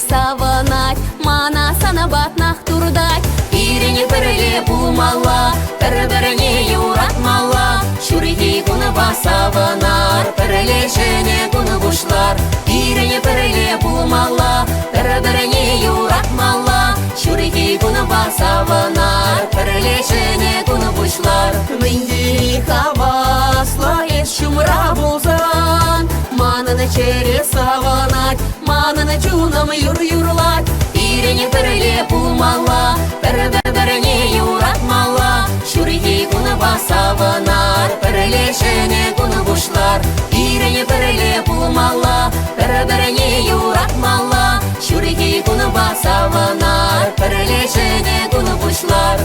Саванать, мана сана батнах турдать. Ирене переле пулмала, переберене юратмала. Шурихи куна басаванар, перелешене куна бушлар. Ирене переле пулмала, переберене юратмала. Шурихи куна басаванар, перелешене куна бушлар. Минди хавасла ес шумра булзан, мананы через саванать. Мананы чунам юр-юрлать. Ирене переле пулмала, переберене юратмала. Шурихи куна басаванар, перелешене куна бушлар. Ирене переле пулмала, переберене юратмала. Шурихи куна басаванар, перелешене куна бушлар.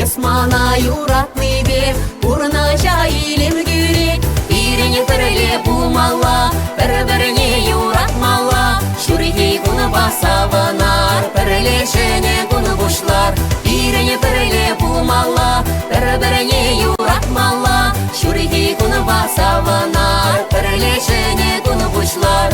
Esmana yuratni be, urna jailim gürek. Ireне переле пулмала, переберене юратмала. Шурихи куна басаванар, перелешене куна бушлар. Ирене переле пулмала, переберене юратмала. Шурихи куна басаванар, перелешене куна бушлар.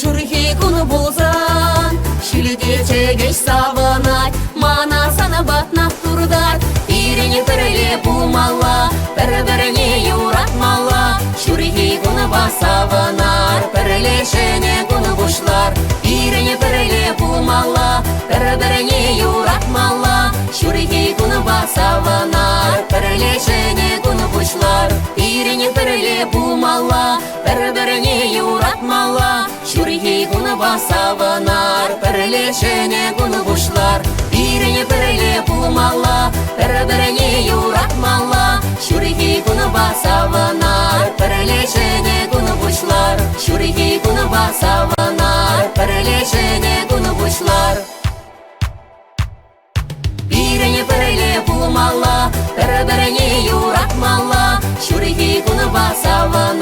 Шурихи куна булзан, шилде чегеш саванать. Мана сана батнах турдать. Ирене переле пулмала, переберене юратмала. Шурихи куна басаванар, перелешене куна бушлар. Ирене переле пулмала, переберене юратмала. Шурихи куна басаванар, перелешене куна бушлар. Ирене переле пулмала, переберене юратмала. Шурихи куна басаванар, перелешене куна бушлар. Ирене переле пулмала, переберене юратмала. Шурихи куна басаванар, перелешене куна бушлар. Шурихи куна басаванар, перелешене куна бушлар. Ирене переле пулмала, переберене юратмала. Шурихи куна басаванар.